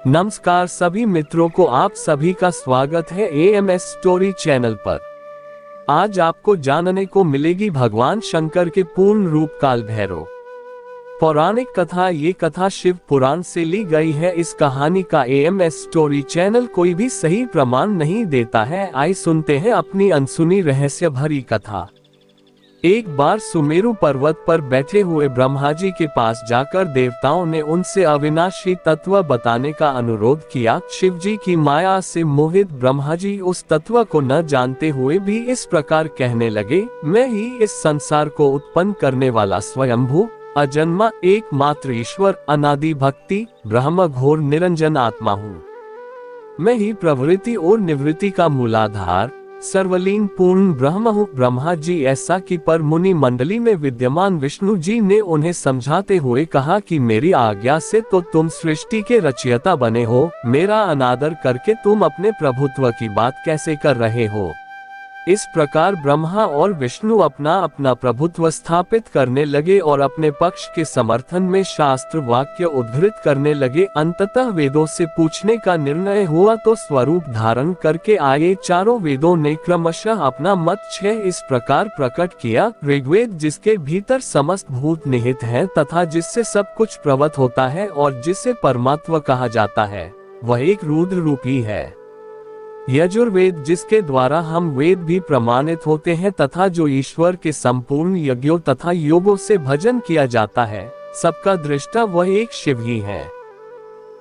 नमस्कार सभी मित्रों को, आप सभी का स्वागत है AMS स्टोरी चैनल पर। आज आपको जानने को मिलेगी भगवान शंकर के पूर्ण रूप काल भैरव। पौराणिक कथा। ये कथा शिव पुराण से ली गई है। इस कहानी का AMS स्टोरी चैनल कोई भी सही प्रमाण नहीं देता है। आइए सुनते हैं अपनी अनसुनी रहस्य भरी कथा। एक बार सुमेरु पर्वत पर बैठे हुए ब्रह्मा जी के पास जाकर देवताओं ने उनसे अविनाशी तत्व बताने का अनुरोध किया। शिव जी की माया से मोहित ब्रह्मा जी उस तत्व को न जानते हुए भी इस प्रकार कहने लगे, मैं ही इस संसार को उत्पन्न करने वाला स्वयंभू अजन्मा एकमात्र ईश्वर अनादि भक्ति ब्रह्म घोर निरंजन आत्मा हूँ। मैं ही प्रवृत्ति और निवृत्ति का मूलाधार सर्वलीन पूर्ण ब्रह्म हूँ। ब्रह्मा जी ऐसा कि पर मुनि मंडली में विद्यमान विष्णु जी ने उन्हें समझाते हुए कहा कि मेरी आज्ञा से तो तुम सृष्टि के रचयिता बने हो, मेरा अनादर करके तुम अपने प्रभुत्व की बात कैसे कर रहे हो। इस प्रकार ब्रह्मा और विष्णु अपना अपना प्रभुत्व स्थापित करने लगे और अपने पक्ष के समर्थन में शास्त्र वाक्य उद्धृत करने लगे। अंततः वेदों से पूछने का निर्णय हुआ तो स्वरूप धारण करके आए चारों वेदों ने क्रमशः अपना मत 6 इस प्रकार प्रकट किया। ऋग्वेद जिसके भीतर समस्त भूत निहित हैं तथा जिससे सब कुछ प्रवत होता है और जिसे परमात्मा कहा जाता है, वह एक रुद्र रूपी है। यजुर्वेद जिसके द्वारा हम वेद भी प्रमाणित होते हैं तथा जो ईश्वर के संपूर्ण यज्ञों तथा योगों से भजन किया जाता है, सबका दृष्टा वह एक शिव ही है।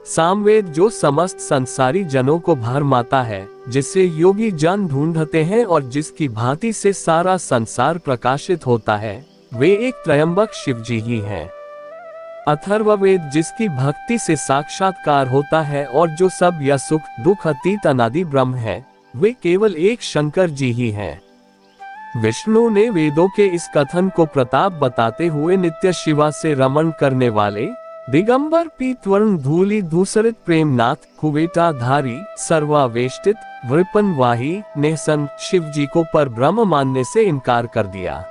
सामवेद जो समस्त संसारी जनों को भरमाता है, जिसे योगी जन ढूंढते हैं और जिसकी भांति से सारा संसार प्रकाशित होता है, वे एक त्रयंबक शिव जी ही हैं। अथर्ववेद जिसकी भक्ति से साक्षात्कार होता है और जो सब या सुख दुख अतीत अनादि ब्रह्म है, वे केवल एक शंकर जी ही हैं। विष्णु ने वेदों के इस कथन को प्रताप बताते हुए नित्य शिवा से रमण करने वाले दिगंबर पीतवर्ण धूलि धूसरित प्रेमनाथ कुवेटाधारी सर्वावेष्टित वृपनवाही नेहसन शिव जी को पर ब्रह्म मानने से इनकार कर दिया।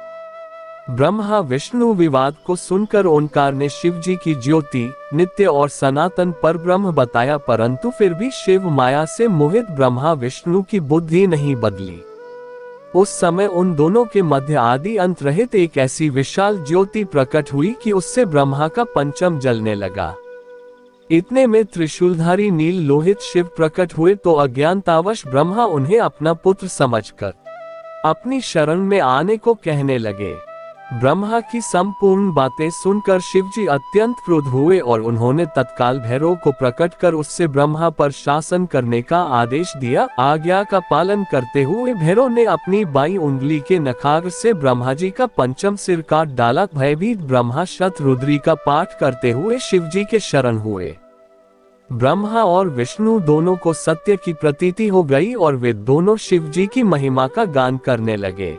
ब्रह्मा विष्णु विवाद को सुनकर ओंकार ने शिव जी की ज्योति नित्य और सनातन पर ब्रह्म बताया, परंतु फिर भी शिव माया से मोहित ब्रह्मा विष्णु की बुद्धि नहीं बदली। उस समय उन दोनों के मध्य आदि अंत रहित एक ऐसी विशाल ज्योति प्रकट हुई कि उससे ब्रह्मा का पंचम जलने लगा। इतने में त्रिशूलधारी नील लोहित शिव प्रकट हुए तो अज्ञानतावश ब्रह्मा उन्हें अपना पुत्र समझकर अपनी शरण में आने को कहने लगे। ब्रह्मा की संपूर्ण बातें सुनकर शिवजी अत्यंत क्रुद्ध हुए और उन्होंने तत्काल भैरव को प्रकट कर उससे ब्रह्मा पर शासन करने का आदेश दिया। आज्ञा का पालन करते हुए भैरव ने अपनी बाईं उंगली के नखाग्र से ब्रह्मा जी का पंचम सिर काट डाला। भयभीत ब्रह्मा शतरुद्री का पाठ करते हुए शिवजी के शरण हुए। ब्रह्मा और विष्णु दोनों को सत्य की प्रतीति हो गई और वे दोनों शिवजी की महिमा का गान करने लगे।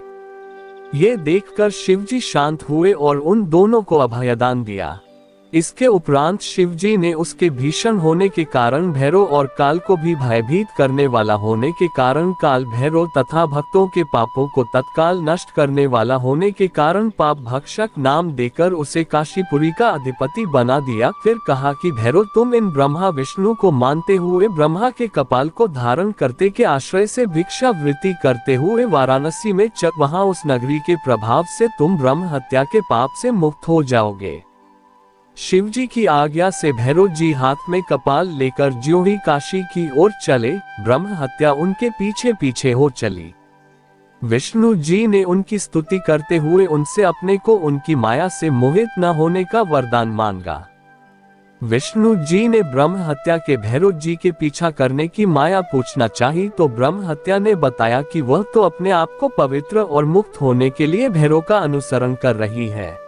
ये देखकर शिवजी शांत हुए और उन दोनों को अभयदान दिया। इसके उपरांत शिवजी ने उसके भीषण होने के कारण भैरव और काल को भी भयभीत करने वाला होने के कारण काल भैरव तथा भक्तों के पापों को तत्काल नष्ट करने वाला होने के कारण पाप भक्षक नाम देकर उसे काशीपुरी का अधिपति बना दिया। फिर कहा कि भैरव तुम इन ब्रह्मा विष्णु को मानते हुए ब्रह्मा के कपाल को धारण करते के आश्रय से भिक्षा वृत्ति करते हुए वाराणसी में चल, वहाँ उस नगरी के प्रभाव से तुम ब्रह्म हत्या के पाप से मुक्त हो जाओगे। शिवजी की आज्ञा से भैरव जी हाथ में कपाल लेकर ज्यों ही काशी की ओर चले, ब्रह्म हत्या उनके पीछे पीछे हो चली। विष्णु जी ने उनकी स्तुति करते हुए उनसे अपने को उनकी माया से मोहित न होने का वरदान मांगा। विष्णु जी ने ब्रह्म हत्या के भैरव जी के पीछा करने की माया पूछना चाही तो ब्रह्म हत्या ने बताया कि वह तो अपने आप को पवित्र और मुक्त होने के लिए भैरव का अनुसरण कर रही है।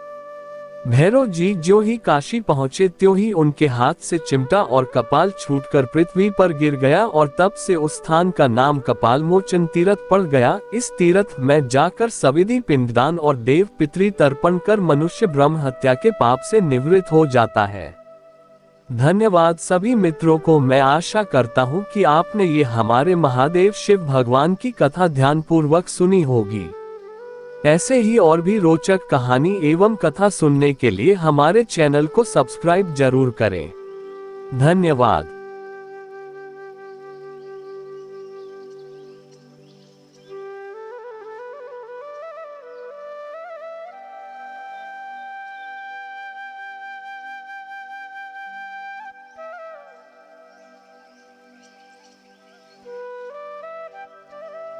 भैरव जी जो ही काशी पहुंचे त्यों ही उनके हाथ से चिमटा और कपाल छूटकर पृथ्वी पर गिर गया और तब से उस स्थान का नाम कपाल मोचन तीर्थ पड़ गया। इस तीर्थ में जाकर सविधि पिंडदान और देव पितृ तर्पण कर मनुष्य ब्रह्म हत्या के पाप से निवृत्त हो जाता है। धन्यवाद सभी मित्रों को। मैं आशा करता हूँ कि आपने ये हमारे महादेव शिव भगवान की कथा ध्यानपूर्वक सुनी होगी। ऐसे ही और भी रोचक कहानी एवं कथा सुनने के लिए हमारे चैनल को सब्सक्राइब जरूर करें। धन्यवाद।